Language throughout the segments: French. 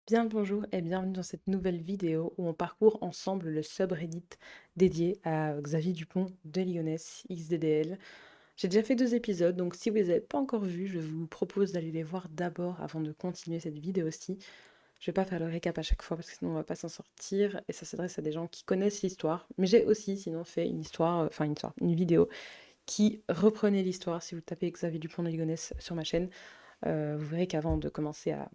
Bien le bonjour et bienvenue dans cette nouvelle vidéo où on parcourt ensemble le subreddit dédié à Xavier Dupont de Ligonnès, XDDL. J'ai déjà fait 2 épisodes, donc si vous les avez pas encore vus, je vous propose d'aller les voir d'abord avant de continuer cette vidéo-ci. Je vais pas faire le récap à chaque fois parce que sinon on va pas s'en sortir et ça s'adresse à des gens qui connaissent l'histoire. Mais j'ai aussi sinon fait une histoire, une vidéo qui reprenait l'histoire. Si vous tapez Xavier Dupont de Ligonnès sur ma chaîne, vous verrez qu'avant de commencer à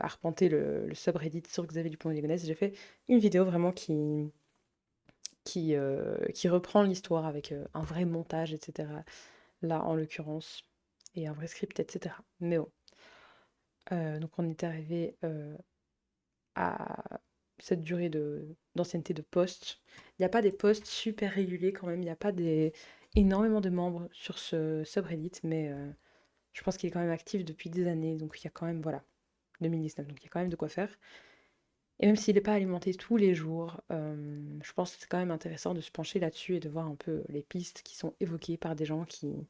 arpenter le subreddit sur Xavier Dupont de Ligonnès, j'ai fait une vidéo vraiment qui reprend l'histoire avec un vrai montage, etc. Là, en l'occurrence, et un vrai script, etc. Mais bon, donc on est arrivé à cette durée d'ancienneté de poste. Il n'y a pas des postes super réguliers quand même, il n'y a pas énormément de membres sur ce subreddit, mais je pense qu'il est quand même actif depuis des années, donc il y a quand même, voilà, 2019, donc il y a quand même de quoi faire. Et même s'il n'est pas alimenté tous les jours, je pense que c'est quand même intéressant de se pencher là-dessus et de voir un peu les pistes qui sont évoquées par des gens qui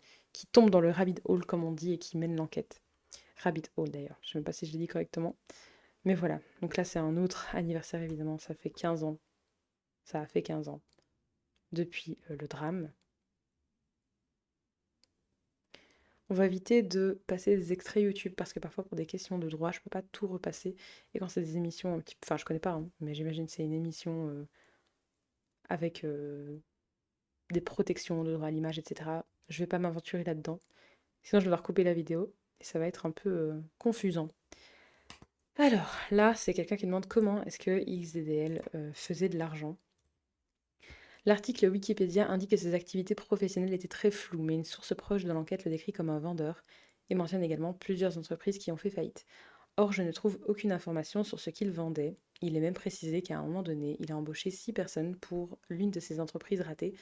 tombent dans le rabbit hole, comme on dit, et qui mènent l'enquête. Rabbit hole d'ailleurs, je ne sais même pas si je l'ai dit correctement. Mais voilà, donc là c'est un autre anniversaire évidemment, ça fait 15 ans. Ça a fait 15 ans depuis le drame. On va éviter de passer des extraits YouTube parce que parfois pour des questions de droit, je peux pas tout repasser. Et quand c'est des émissions un petit peu... Enfin, je connais pas, hein, mais j'imagine que c'est une émission avec des protections de droit à l'image, etc. Je vais pas m'aventurer là-dedans. Sinon, je vais devoir couper la vidéo et ça va être un peu confusant. Alors, là, c'est quelqu'un qui demande comment est-ce que XDDL faisait de l'argent. L'article Wikipédia indique que ses activités professionnelles étaient très floues, mais une source proche de l'enquête le décrit comme un vendeur et mentionne également plusieurs entreprises qui ont fait faillite. Or, je ne trouve aucune information sur ce qu'il vendait. Il est même précisé qu'à un moment donné, il a embauché 6 personnes pour l'une de ses entreprises ratées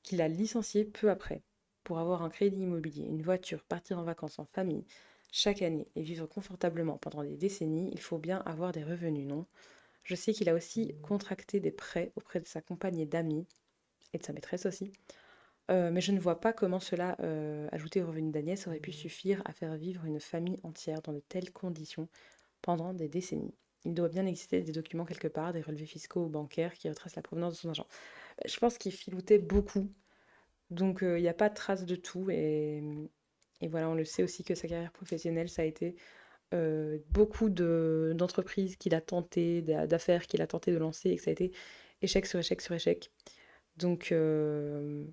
qu'il a licencié peu après. Pour avoir un crédit immobilier, une voiture, partir en vacances en famille chaque année et vivre confortablement pendant des décennies, il faut bien avoir des revenus, non? Je sais qu'il a aussi contracté des prêts auprès de sa compagne et d'amis, et de sa maîtresse aussi, mais je ne vois pas comment cela, ajouté aux revenus d'Agnès, aurait pu suffire à faire vivre une famille entière dans de telles conditions pendant des décennies. Il doit bien exister des documents quelque part, des relevés fiscaux ou bancaires qui retracent la provenance de son argent. Je pense qu'il filoutait beaucoup, donc il n'y a pas de trace de tout et voilà, on le sait aussi que sa carrière professionnelle, ça a été, beaucoup d'entreprises qu'il a tenté, d'affaires qu'il a tenté de lancer et que ça a été échec sur échec sur échec. Donc heu,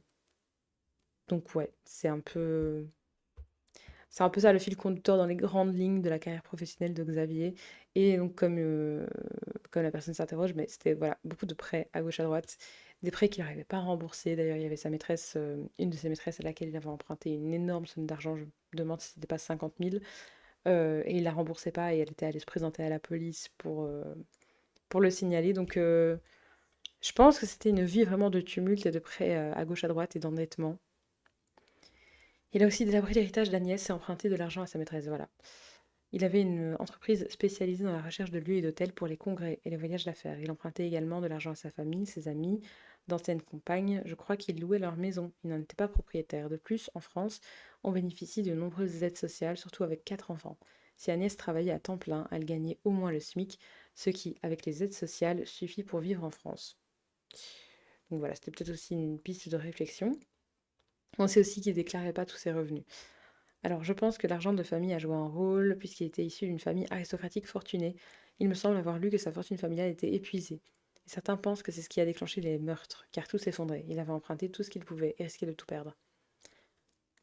donc ouais, c'est un peu ça le fil conducteur dans les grandes lignes de la carrière professionnelle de Xavier et donc comme la personne s'interroge, mais c'était voilà, beaucoup de prêts à gauche à droite, des prêts qu'il n'arrivait pas à rembourser. D'ailleurs, il y avait sa maîtresse, une de ses maîtresses à laquelle il avait emprunté une énorme somme d'argent, je me demande si c'était pas 50 000, et il la remboursait pas et elle était allée se présenter à la police pour le signaler. Donc je pense que c'était une vie vraiment de tumulte et de prêts, à gauche à droite et d'endettement. Il a aussi délabré l'héritage d'Agnès et emprunté de l'argent à sa maîtresse, voilà. Il avait une entreprise spécialisée dans la recherche de lieux et d'hôtels pour les congrès et les voyages d'affaires. Il empruntait également de l'argent à sa famille, ses amis, d'anciennes compagnes. Je crois qu'il louait leur maison. Il n'en était pas propriétaire. De plus, en France, on bénéficie de nombreuses aides sociales, surtout avec 4 enfants. Si Agnès travaillait à temps plein, elle gagnait au moins le SMIC, ce qui, avec les aides sociales, suffit pour vivre en France. Donc voilà, c'était peut-être aussi une piste de réflexion. On sait aussi qu'il ne déclarait pas tous ses revenus. Alors, je pense que l'argent de famille a joué un rôle, puisqu'il était issu d'une famille aristocratique fortunée. Il me semble avoir lu que sa fortune familiale était épuisée. Et certains pensent que c'est ce qui a déclenché les meurtres, car tout s'effondrait. Il avait emprunté tout ce qu'il pouvait et risquait de tout perdre.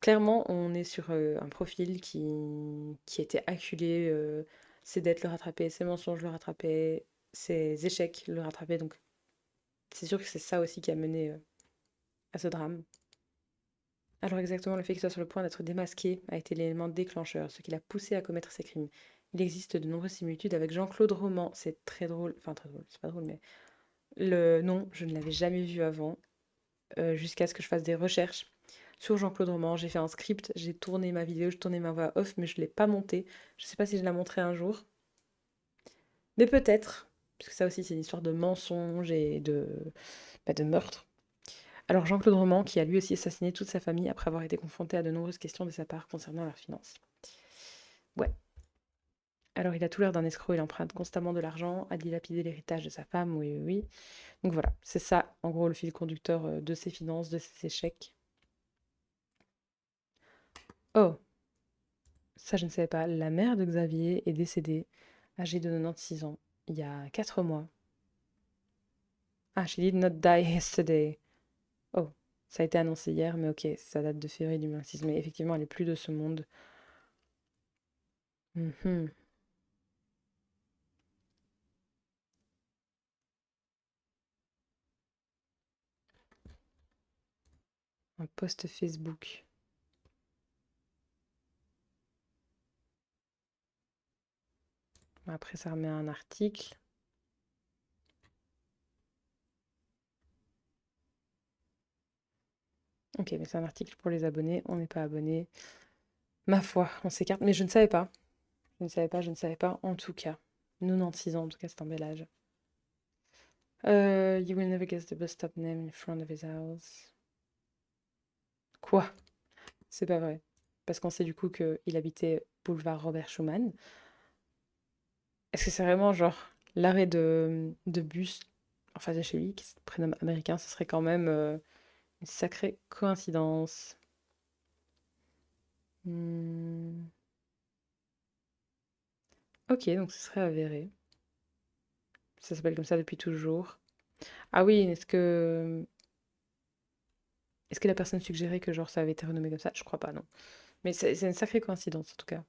Clairement, on est sur un profil qui était acculé, ses dettes le rattrapaient, ses mensonges le rattrapaient, ses échecs le rattrapaient. Donc, c'est sûr que c'est ça aussi qui a mené à ce drame. Alors exactement, le fait qu'il soit sur le point d'être démasqué a été l'élément déclencheur, ce qui l'a poussé à commettre ces crimes. Il existe de nombreuses similitudes avec Jean-Claude Roman, c'est très drôle, enfin très drôle, c'est pas drôle, mais le nom, je ne l'avais jamais vu avant, jusqu'à ce que je fasse des recherches sur Jean-Claude Roman. J'ai fait un script, j'ai tourné ma vidéo, j'ai tourné ma voix off, mais je ne l'ai pas montée. Je ne sais pas si je la montrerai un jour, mais peut-être, parce que ça aussi c'est une histoire de mensonge et de meurtre. Alors Jean-Claude Roman, qui a lui aussi assassiné toute sa famille après avoir été confronté à de nombreuses questions de sa part concernant leurs finances. Ouais. Alors, il a tout l'air d'un escroc, il emprunte constamment de l'argent, a dilapidé l'héritage de sa femme, oui, oui, oui. Donc voilà, c'est ça, en gros, le fil conducteur de ses finances, de ses échecs. Oh, ça, je ne savais pas. La mère de Xavier est décédée, âgée de 96 ans, il y a 4 mois. Ah, she did not die yesterday. Oh, ça a été annoncé hier, mais ok, ça date de février 2006. Mais effectivement, elle est plus de ce monde. Mhm. Un post Facebook. Après, ça remet un article. Ok, mais c'est un article pour les abonnés. On n'est pas abonné. Ma foi, on s'écarte. Mais je ne savais pas. Je ne savais pas, je ne savais pas. En tout cas, 96 ans, en tout cas, c'est un bel âge. You will never guess the bus stop name in front of his house. Quoi? C'est pas vrai. Parce qu'on sait du coup qu'il habitait boulevard Robert Schumann. Est-ce que c'est vraiment genre l'arrêt de bus en face de chez lui, qui se prénomme américain, ce serait quand même une sacrée coïncidence. Hmm. Ok, donc ce serait avéré. Ça s'appelle comme ça depuis toujours. Ah oui, est-ce que la personne suggérait que genre ça avait été renommé comme ça? Je crois pas, non. Mais c'est une sacrée coïncidence en tout cas.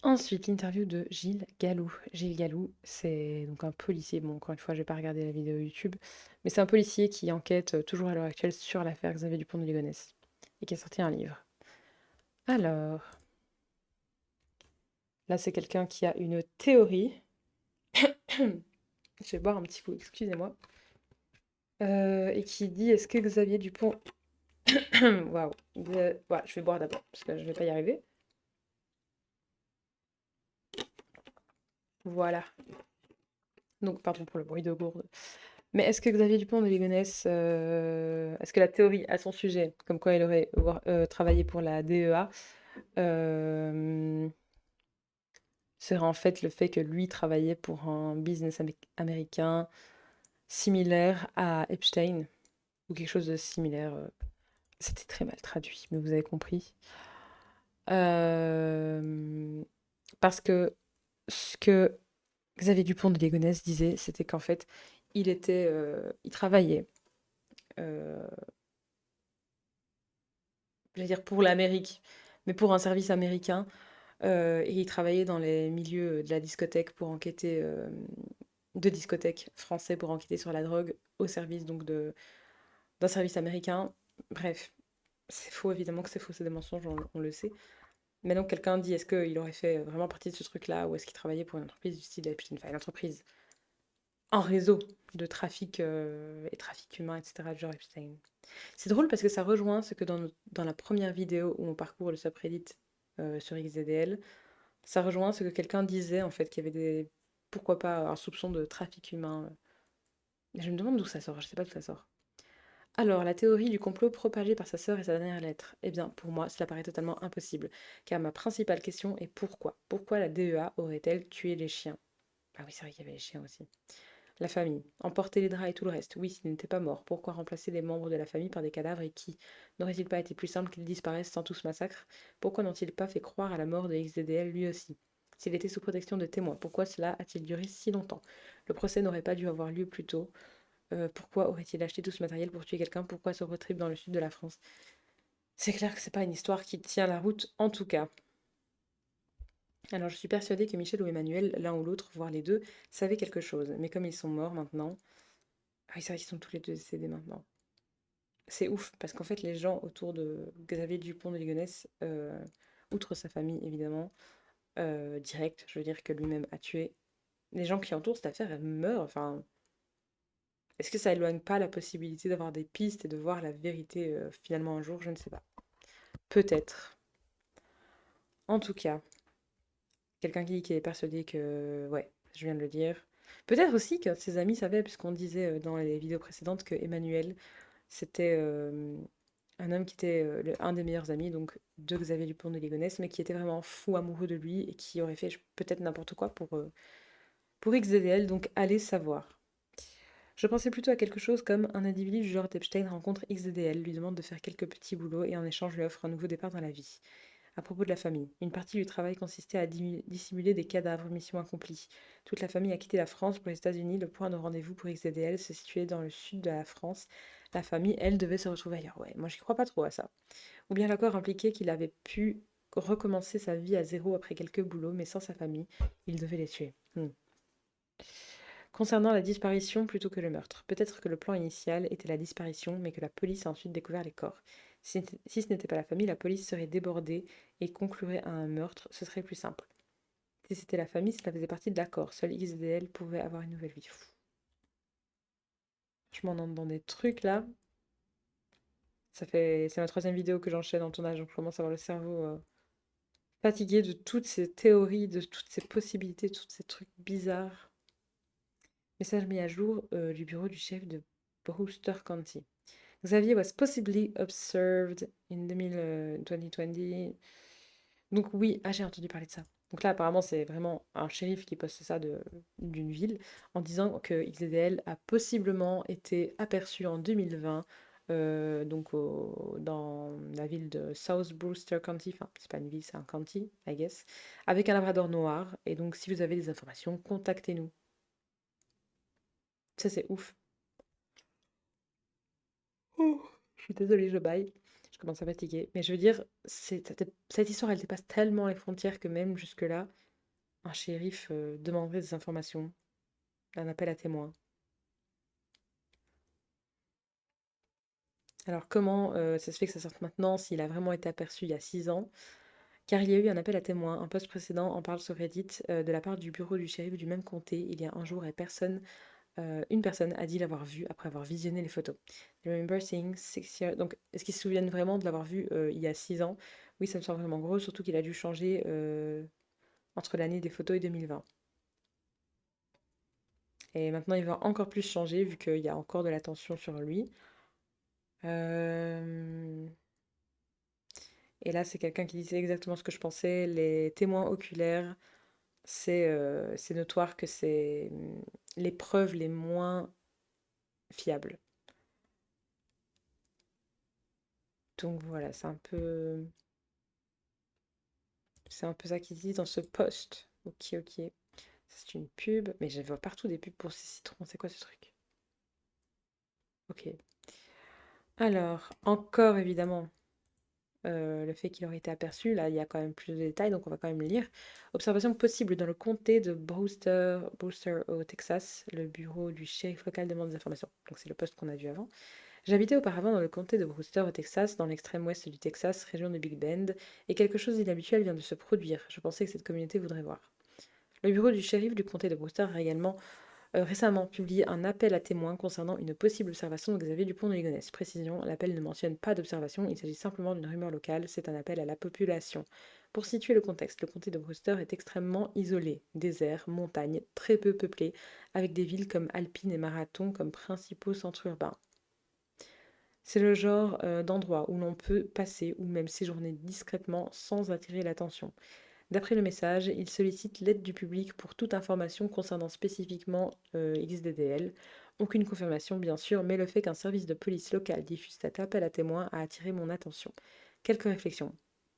Ensuite, l'interview de Gilles Gallou. Gilles Gallou, c'est donc un policier. Bon, encore une fois, j'ai pas regardé la vidéo YouTube, mais c'est un policier qui enquête toujours à l'heure actuelle sur l'affaire Xavier Dupont de Ligonnès et qui a sorti un livre. Alors, là, c'est quelqu'un qui a une théorie. Je vais boire un petit coup, excusez-moi. Et qui dit est-ce que Xavier Dupont. Waouh. Ouais, je vais boire d'abord, parce que je vais pas y arriver. Voilà. Donc, pardon pour le bruit de gourde. Mais est-ce que Xavier Dupont de Ligonnès, est-ce que la théorie à son sujet, comme quoi il aurait travaillé pour la DEA, euh, serait en fait le fait que lui travaillait pour un business américain similaire à Epstein, ou quelque chose de similaire. C'était très mal traduit, mais vous avez compris. Euh, Parce que ce que Xavier Dupont de Ligonnès disait, c'était qu'en fait, il travaillait, euh, je veux dire pour l'Amérique, mais pour un service américain, et il travaillait dans les milieux de la discothèque pour enquêter, de discothèques français pour enquêter sur la drogue au service donc d'un service américain. Bref, c'est faux, évidemment que c'est faux, c'est des mensonges, on le sait. Mais donc quelqu'un dit, est-ce qu'il aurait fait vraiment partie de ce truc-là, ou est-ce qu'il travaillait pour une entreprise du style Epstein, enfin une entreprise, un réseau de trafic et trafic humain, etc., du genre Epstein. C'est drôle parce que ça rejoint ce que dans la première vidéo où on parcourt le subreddit sur XZDL, ça rejoint ce que quelqu'un disait en fait, qu'il y avait des, pourquoi pas, un soupçon de trafic humain. Je me demande d'où ça sort, je sais pas d'où ça sort. Alors, la théorie du complot propagée par sa sœur et sa dernière lettre. Eh bien, pour moi, cela paraît totalement impossible, car ma principale question est pourquoi? Pourquoi la DEA aurait-elle tué les chiens? Ah oui, c'est vrai qu'il y avait les chiens aussi. La famille. Emporter les draps et tout le reste. Oui, s'ils n'étaient pas morts. Pourquoi remplacer les membres de la famille par des cadavres et qui? N'aurait-il pas été plus simple qu'ils disparaissent sans tout ce massacre? Pourquoi n'ont-ils pas fait croire à la mort de XDDL lui aussi? S'il était sous protection de témoins, pourquoi cela a-t-il duré si longtemps? Le procès n'aurait pas dû avoir lieu plus tôt. Pourquoi aurait-il acheté tout ce matériel pour tuer quelqu'un? Pourquoi ce road trip dans le sud de la France? C'est clair que c'est pas une histoire qui tient la route, en tout cas. Alors, je suis persuadée que Michel ou Emmanuel, l'un ou l'autre, voire les deux, savaient quelque chose. Mais comme ils sont morts maintenant. Ah oui, c'est vrai qu'ils sont tous les deux décédés maintenant. C'est ouf, parce qu'en fait, les gens autour de Xavier Dupont de Ligonnès, outre sa famille évidemment, direct, je veux dire que lui-même a tué, les gens qui entourent cette affaire, elles meurent. Enfin, est-ce que ça éloigne pas la possibilité d'avoir des pistes et de voir la vérité finalement un jour? Je ne sais pas. Peut-être. En tout cas, quelqu'un qui dit qu'il est persuadé que... Ouais, je viens de le dire. Peut-être aussi que ses amis savaient, puisqu'on disait dans les vidéos précédentes que Emmanuel, c'était un homme qui était un des meilleurs amis donc de Xavier Dupont de Ligonnès, mais qui était vraiment fou amoureux de lui et qui aurait fait peut-être n'importe quoi pour XDDL, donc allez savoir. Je pensais plutôt à quelque chose comme un individu du genre d'Epstein rencontre XDDL, lui demande de faire quelques petits boulots et en échange lui offre un nouveau départ dans la vie. À propos de la famille, une partie du travail consistait à dissimuler des cadavres, mission accomplie. Toute la famille a quitté la France pour les États-Unis. Le point de rendez-vous pour XDDL se situait dans le sud de la France. La famille, elle, devait se retrouver ailleurs. Ouais, moi, j'y crois pas trop à ça. Ou bien l'accord impliquait qu'il avait pu recommencer sa vie à zéro après quelques boulots, mais sans sa famille. Il devait les tuer. Concernant la disparition plutôt que le meurtre, peut-être que le plan initial était la disparition, mais que la police a ensuite découvert les corps. Si ce n'était pas la famille, la police serait débordée et conclurait à un meurtre, ce serait plus simple. Si c'était la famille, cela faisait partie de l'accord. Seul XDL pouvait avoir une nouvelle vie. Je m'en entre dans des trucs là. C'est ma troisième vidéo que j'enchaîne en tournage, donc je commence à avoir le cerveau fatigué de toutes ces théories, de toutes ces possibilités, de tous ces trucs bizarres. Message mis à jour du bureau du chef de Brewster County. Xavier was possibly observed in 2020. Donc oui, j'ai entendu parler de ça. Donc là, apparemment, c'est vraiment un shérif qui poste ça d'une ville en disant que XDL a possiblement été aperçu en 2020 dans la ville de South Brewster County, enfin, c'est pas une ville, c'est un county, I guess, avec un labrador noir. Et donc, si vous avez des informations, contactez-nous. Ça, c'est ouf. Oh, je suis désolée, je baille. Je commence à fatiguer. Mais je veux dire, cette histoire, elle dépasse tellement les frontières que même jusque-là, un shérif demanderait des informations, un appel à témoins. Alors comment ça se fait que ça sorte maintenant s'il a vraiment été aperçu il y a 6 ans? Car il y a eu un appel à témoins. Un post précédent en parle sur Reddit de la part du bureau du shérif du même comté il y a un jour et une personne a dit l'avoir vu après avoir visionné les photos. I remember seeing 6 years. Donc, est-ce qu'ils se souviennent vraiment de l'avoir vu il y a 6 ans? Oui, ça me semble vraiment gros, surtout qu'il a dû changer entre l'année des photos et 2020. Et maintenant, il va encore plus changer vu qu'il y a encore de l'attention sur lui. Euh, Et là, c'est quelqu'un qui disait exactement ce que je pensais. Les témoins oculaires, c'est notoire que c'est les preuves les moins fiables. Donc voilà, c'est un peu ça qu'ils disent dans ce post. Ok, ok. Ça, c'est une pub. Mais je vois partout des pubs pour ces citrons. C'est quoi ce truc? Ok. Alors, encore évidemment, le fait qu'il aurait été aperçu. Là, il y a quand même plus de détails, donc on va quand même lire. Observation possible dans le comté de Brewster au Texas. Le bureau du shérif local demande des informations. Donc c'est le poste qu'on a vu avant. J'habitais auparavant dans le comté de Brewster au Texas, dans l'extrême ouest du Texas, région de Big Bend, et quelque chose d'inhabituel vient de se produire. Je pensais que cette communauté voudrait voir. Le bureau du shérif du comté de Brewster a également récemment publié un appel à témoins concernant une possible observation de Xavier Dupont de Ligonnès. Précision, l'appel ne mentionne pas d'observation, il s'agit simplement d'une rumeur locale, c'est un appel à la population. Pour situer le contexte, le comté de Brewster est extrêmement isolé, désert, montagne, très peu peuplé, avec des villes comme Alpine et Marathon comme principaux centres urbains. C'est le genre d'endroit où l'on peut passer ou même séjourner discrètement sans attirer l'attention. D'après le message, il sollicite l'aide du public pour toute information concernant spécifiquement XDDL. Aucune confirmation bien sûr, mais le fait qu'un service de police local diffuse cet appel à témoins a attiré mon attention. Quelques réflexions.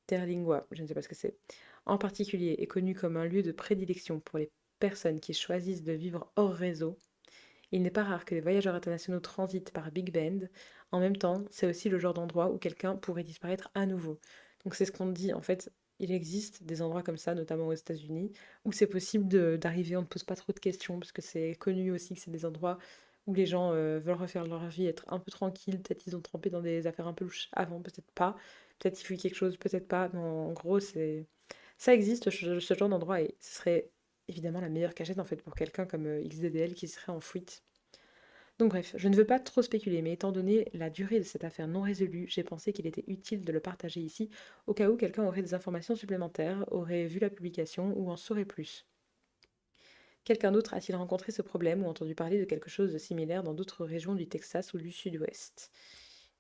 Terlingua, je ne sais pas ce que c'est, en particulier est connu comme un lieu de prédilection pour les personnes qui choisissent de vivre hors réseau. Il n'est pas rare que les voyageurs internationaux transitent par Big Bend. En même temps, c'est aussi le genre d'endroit où quelqu'un pourrait disparaître à nouveau. Donc c'est ce qu'on dit, en fait, il existe des endroits comme ça, notamment aux États-Unis, où c'est possible d'arriver, on ne pose pas trop de questions, parce que c'est connu aussi que c'est des endroits où les gens veulent refaire leur vie, être un peu tranquilles, peut-être ils ont trempé dans des affaires un peu louches avant, peut-être pas, peut-être il fuit quelque chose, peut-être pas, mais en gros, ça existe, ce genre d'endroit, et ce serait évidemment la meilleure cachette, en fait, pour quelqu'un comme XDDL qui serait en fuite. Donc bref, je ne veux pas trop spéculer, mais étant donné la durée de cette affaire non résolue, j'ai pensé qu'il était utile de le partager ici, au cas où quelqu'un aurait des informations supplémentaires, aurait vu la publication ou en saurait plus. Quelqu'un d'autre a-t-il rencontré ce problème ou entendu parler de quelque chose de similaire dans d'autres régions du Texas ou du Sud-Ouest?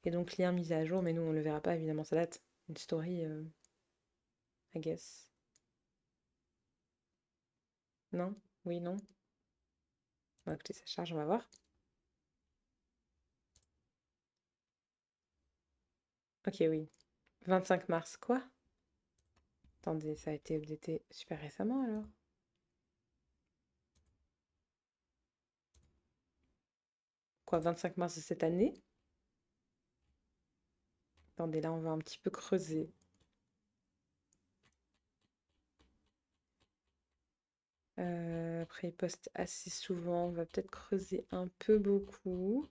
Et donc lien mis à jour, mais nous on le verra pas évidemment, ça date. Une story, I guess. Non? Oui, non? Bon, écoutez, ça charge, on va voir. Ok, oui. 25 mars, quoi? Attendez, ça a été updaté super récemment alors? Quoi, 25 mars de cette année? Attendez, là on va un petit peu creuser. Après, il poste assez souvent, on va peut-être creuser un peu beaucoup.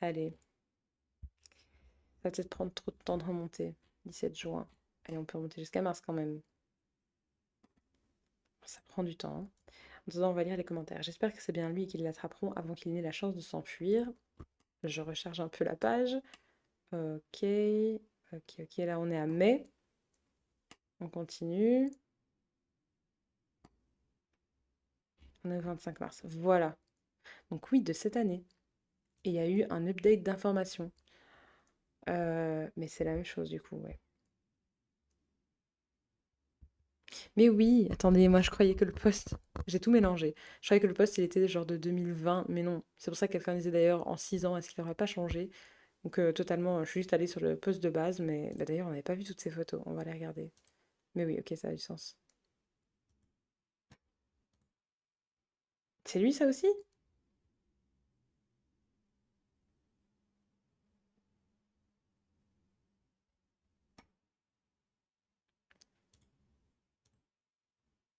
Allez, ça va peut-être prendre trop de temps de remonter. 17 juin. Allez, on peut remonter jusqu'à mars quand même. Ça prend du temps, hein. En attendant, on va lire les commentaires. J'espère que c'est bien lui et qu'ils l'attraperont avant qu'il n'ait la chance de s'enfuir. Je recharge un peu la page. Ok, ok, là on est à mai. On continue. On est au 25 mars. Voilà. Donc oui, de cette année. Et il y a eu un update d'information. Mais c'est la même chose du coup, ouais. Mais oui, attendez, moi je croyais que le post, j'ai tout mélangé. Je croyais que le post il était genre de 2020, mais non. C'est pour ça que quelqu'un disait d'ailleurs en 6 ans, est-ce qu'il n'aurait pas changé? Donc totalement, je suis juste allée sur le post de base, mais bah, d'ailleurs on n'avait pas vu toutes ces photos, on va les regarder. Mais oui, ok, ça a du sens. C'est lui ça aussi?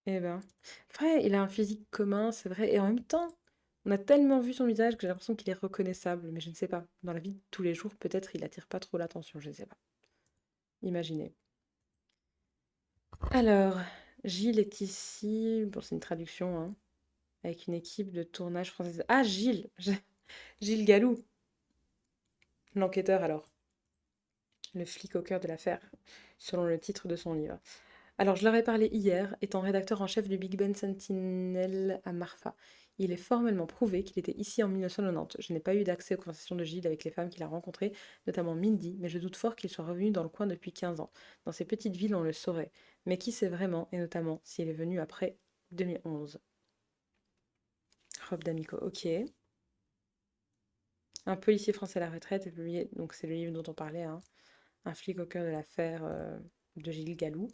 Eh ben, vrai, il a un physique commun, c'est vrai, et en même temps, on a tellement vu son visage que j'ai l'impression qu'il est reconnaissable, mais je ne sais pas. Dans la vie de tous les jours, peut-être il attire pas trop l'attention, je ne sais pas. Imaginez. Alors, Gilles est ici, bon c'est une traduction, hein, avec une équipe de tournage française. Ah, Gilles! Gilles Galoux, l'enquêteur alors, le flic au cœur de l'affaire, selon le titre de son livre. Alors, je leur ai parlé hier, étant rédacteur en chef du Big Ben Sentinel à Marfa. Il est formellement prouvé qu'il était ici en 1990. Je n'ai pas eu d'accès aux conversations de Gilles avec les femmes qu'il a rencontrées, notamment Mindy, mais je doute fort qu'il soit revenu dans le coin depuis 15 ans. Dans ces petites villes, on le saurait. Mais qui sait vraiment, et notamment s'il est venu après 2011. Rob D'Amico, ok. Un policier français à la retraite est publié, donc c'est le livre dont on parlait, hein. Un flic au cœur de l'affaire de Gilles Galoux.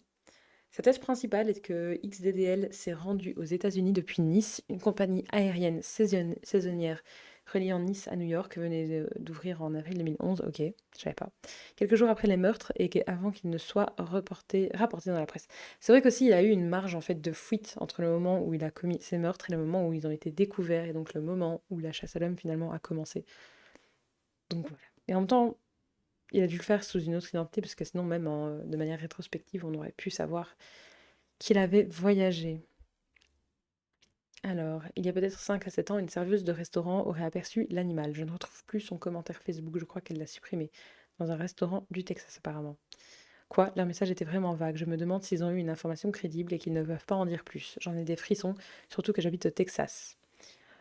Sa thèse principale est que XDDL s'est rendu aux États-Unis depuis Nice. Une compagnie aérienne saisonnière reliant Nice à New York venait d'ouvrir en avril 2011. Ok, je savais pas. Quelques jours après les meurtres et avant qu'il ne soit rapporté dans la presse. C'est vrai qu'aussi il a eu une marge en fait de fuite entre le moment où il a commis ces meurtres et le moment où ils ont été découverts et donc le moment où la chasse à l'homme finalement a commencé. Donc voilà. Et en même temps, il a dû le faire sous une autre identité parce que sinon même de manière rétrospective on aurait pu savoir qu'il avait voyagé. Alors, il y a peut-être 5 à 7 ans, une serveuse de restaurant aurait aperçu l'animal. Je ne retrouve plus son commentaire Facebook, je crois qu'elle l'a supprimé. Dans un restaurant du Texas apparemment. Quoi, leur message était vraiment vague. Je me demande s'ils ont eu une information crédible et qu'ils ne peuvent pas en dire plus. J'en ai des frissons, surtout que j'habite au Texas.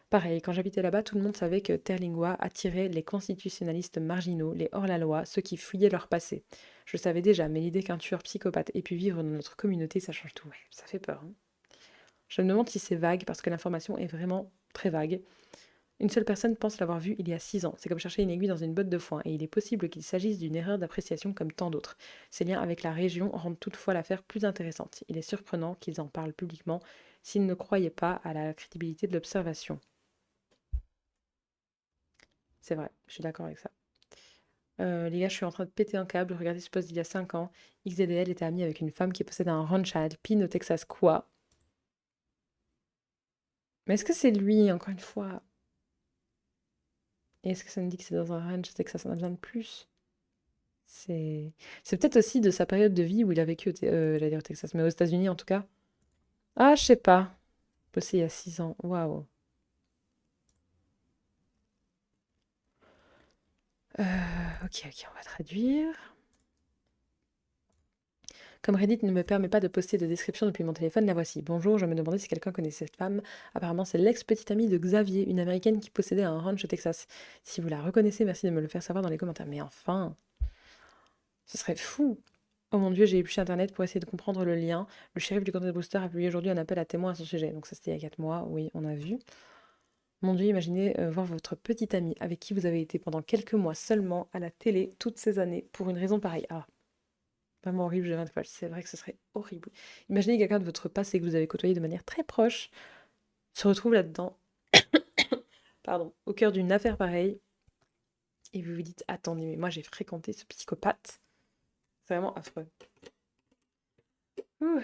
Pareil, quand j'habitais là-bas, tout le monde savait que Terlingua attirait les constitutionnalistes marginaux, les hors-la-loi, ceux qui fouillaient leur passé. Je le savais déjà, mais l'idée qu'un tueur psychopathe ait pu vivre dans notre communauté, ça change tout. Ouais, ça fait peur, hein. Je me demande si c'est vague, parce que l'information est vraiment très vague. Une seule personne pense l'avoir vu il y a 6 ans. C'est comme chercher une aiguille dans une botte de foin, et il est possible qu'il s'agisse d'une erreur d'appréciation comme tant d'autres. Ces liens avec la région rendent toutefois l'affaire plus intéressante. Il est surprenant qu'ils en parlent publiquement s'ils ne croyaient pas à la crédibilité de l'observation. C'est vrai, je suis d'accord avec ça. Les gars, je suis en train de péter un câble. Regardez ce post d'il y a 5 ans. XDDL était ami avec une femme qui possède un ranch à Alpine au Texas. Quoi? Mais est-ce que c'est lui, encore une fois? Et est-ce que ça me dit que c'est dans un ranch, c'est que ça en a besoin de plus? C'est c'est peut-être aussi de sa période de vie où il a vécu j'allais dire au Texas, mais aux États-Unis en tout cas. Ah, je sais pas. Bossé il y a 6 ans. Waouh. Ok, ok, on va traduire. Comme Reddit ne me permet pas de poster de description depuis mon téléphone, la voici. Bonjour, je me demandais si quelqu'un connaissait cette femme. Apparemment, c'est l'ex-petite amie de Xavier, une américaine qui possédait un ranch au Texas. Si vous la reconnaissez, merci de me le faire savoir dans les commentaires. Mais enfin, ce serait fou. Oh mon dieu, j'ai épluché internet pour essayer de comprendre le lien. Le shérif du comté de Brewster a publié aujourd'hui un appel à témoins à son sujet. Donc ça c'était il y a 4 mois, oui, on a vu. Mon dieu, imaginez voir votre petite amie avec qui vous avez été pendant quelques mois seulement à la télé toutes ces années pour une raison pareille. Ah, vraiment horrible, je viens de c'est vrai que ce serait horrible. Imaginez quelqu'un de votre passé que vous avez côtoyé de manière très proche se retrouve là-dedans, pardon, au cœur d'une affaire pareille, et vous vous dites, attendez, mais moi j'ai fréquenté ce psychopathe. C'est vraiment affreux. Ouh.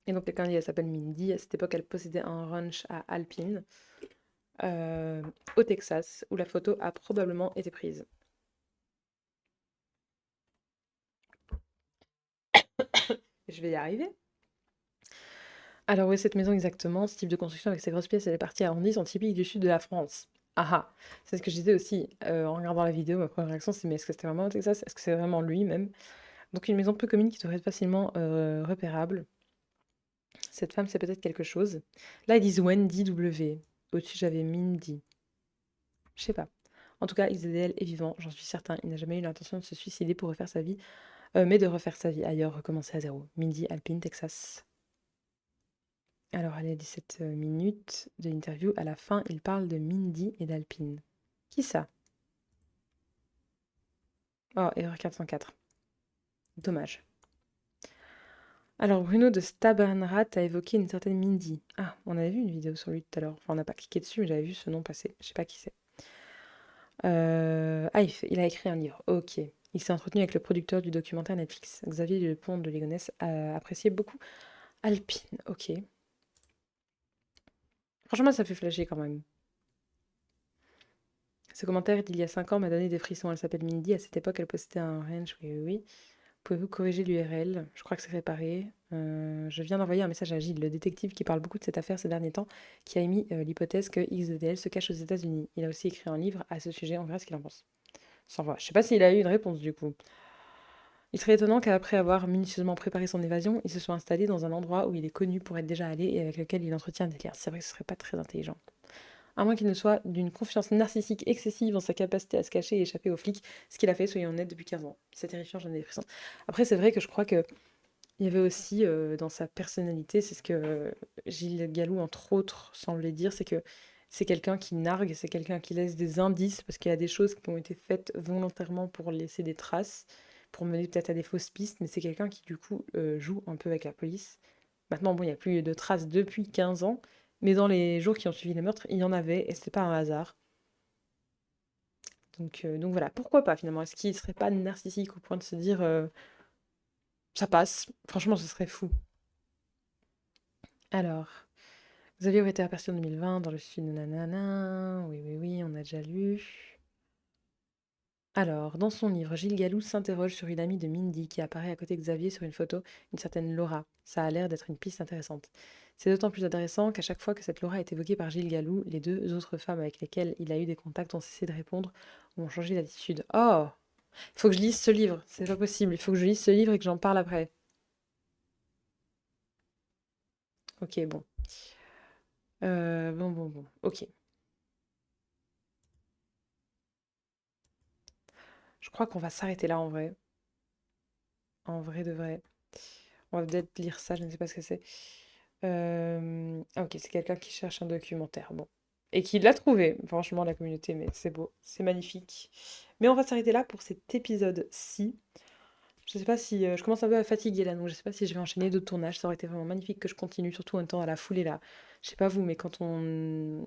Et donc quelqu'un dit, elle s'appelle Mindy. À cette époque, elle possédait un ranch à Alpine, au Texas, où la photo a probablement été prise. Je vais y arriver. Alors où est cette maison exactement? Ce type de construction avec ses grosses pièces et les parties arrondies sont typiques du sud de la France. Ah ah! C'est ce que je disais aussi, en regardant la vidéo, ma première réaction c'est: «Mais est-ce que c'était vraiment au Texas? Est-ce que c'est vraiment lui même?» Donc une maison peu commune qui devrait être facilement, repérable. Cette femme, c'est peut-être quelque chose. Là, ils disent Wendy W. Au-dessus, j'avais Mindy. Je sais pas. En tout cas, XDL est vivant, j'en suis certain. Il n'a jamais eu l'intention de se suicider pour refaire sa vie, mais de refaire sa vie ailleurs, recommencer à zéro. Mindy, Alpine, Texas. Alors, allez, 17 minutes de l'interview. À la fin, il parle de Mindy et d'Alpine. Qui ça? Oh, erreur 404. Dommage. Alors, Bruno de Stabenrath a évoqué une certaine Mindy. Ah, on avait vu une vidéo sur lui tout à l'heure. Enfin, on n'a pas cliqué dessus, mais j'avais vu ce nom passer. Je sais pas qui c'est. Ah, il a écrit un livre. Ok. Il s'est entretenu avec le producteur du documentaire Netflix. Xavier Dupont de Ligonnès a apprécié beaucoup Alpine. Ok. Franchement, ça fait flasher quand même. Ce commentaire d'il y a 5 ans m'a donné des frissons. Elle s'appelle Mindy. À cette époque, elle possédait un ranch. Oui, oui, oui. Pouvez-vous corriger l'URL? Je crois que c'est réparé. Je viens d'envoyer un message à Gilles, le détective qui parle beaucoup de cette affaire ces derniers temps, qui a émis l'hypothèse que XDL se cache aux États-Unis. Il a aussi écrit un livre à ce sujet. On verra ce qu'il en pense. Sans voir. Je sais pas s'il a eu une réponse du coup. Il serait étonnant qu'après avoir minutieusement préparé son évasion, il se soit installé dans un endroit où il est connu pour être déjà allé et avec lequel il entretient des liens. C'est vrai que ce serait pas très intelligent. À moins qu'il ne soit d'une confiance narcissique excessive en sa capacité à se cacher et échapper aux flics, ce qu'il a fait, soyons honnêtes, depuis 15 ans. C'est terrifiant, j'en ai des frissons. Après, c'est vrai que je crois que il y avait aussi dans sa personnalité, c'est ce que Gilles Gallou, entre autres, semblait dire, c'est que c'est quelqu'un qui nargue, c'est quelqu'un qui laisse des indices, parce qu'il y a des choses qui ont été faites volontairement pour laisser des traces, pour mener peut-être à des fausses pistes, mais c'est quelqu'un qui, du coup, joue un peu avec la police. Maintenant, bon, il n'y a plus de traces depuis 15 ans, mais dans les jours qui ont suivi les meurtres, il y en avait, et c'était pas un hasard. Donc voilà, pourquoi pas finalement? Est-ce qu'il serait pas narcissique au point de se dire ça passe? Franchement, ce serait fou. Alors, Xavier aurait été aperçu en 2020 dans le sud de nanana. Oui, oui, oui, on a déjà lu. Alors, dans son livre, Gilles Gallou s'interroge sur une amie de Mindy qui apparaît à côté de Xavier sur une photo, une certaine Laura. Ça a l'air d'être une piste intéressante. C'est d'autant plus intéressant qu'à chaque fois que cette Laura est évoquée par Gilles Gallou, les deux autres femmes avec lesquelles il a eu des contacts ont cessé de répondre ou ont changé d'attitude. Oh! Il faut que je lise ce livre, c'est pas possible. Il faut que je lise ce livre et que j'en parle après. Ok, bon. Bon. Ok. Je crois qu'on va s'arrêter là en vrai. En vrai de vrai. On va peut-être lire ça, je ne sais pas ce que c'est. Ah ok, c'est quelqu'un qui cherche un documentaire. Bon. Et qui l'a trouvé, franchement, la communauté, mais c'est beau, c'est magnifique. Mais on va s'arrêter là pour cet épisode-ci. Je sais pas si... je commence un peu à fatiguer là, donc je sais pas si je vais enchaîner d'autres tournages. Ça aurait été vraiment magnifique que je continue, surtout en temps à la foulée là. Je sais pas vous, mais quand on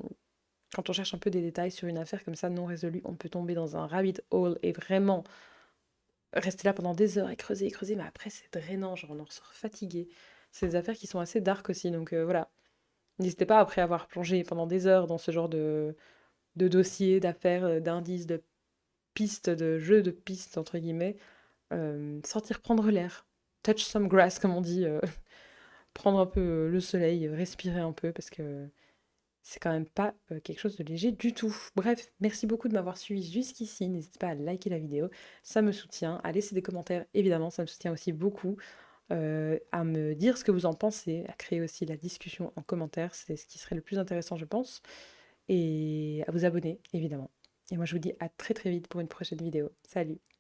cherche un peu des détails sur une affaire comme ça non résolue, on peut tomber dans un rabbit hole et vraiment rester là pendant des heures et creuser, mais après c'est drainant, genre on en ressort fatigué. C'est des affaires qui sont assez dark aussi, donc voilà. N'hésitez pas, après avoir plongé pendant des heures dans ce genre de dossiers, d'affaires, d'indices, de pistes, de jeux de pistes, entre guillemets, sortir prendre l'air. Touch some grass, comme on dit, prendre un peu le soleil, respirer un peu, parce que C'est quand même pas quelque chose de léger du tout. Bref, merci beaucoup de m'avoir suivi jusqu'ici. N'hésitez pas à liker la vidéo, ça me soutient. À laisser des commentaires, évidemment, ça me soutient aussi beaucoup. À me dire ce que vous en pensez, à créer aussi la discussion en commentaire, c'est ce qui serait le plus intéressant, je pense. Et à vous abonner, évidemment. Et moi, je vous dis à très très vite pour une prochaine vidéo. Salut!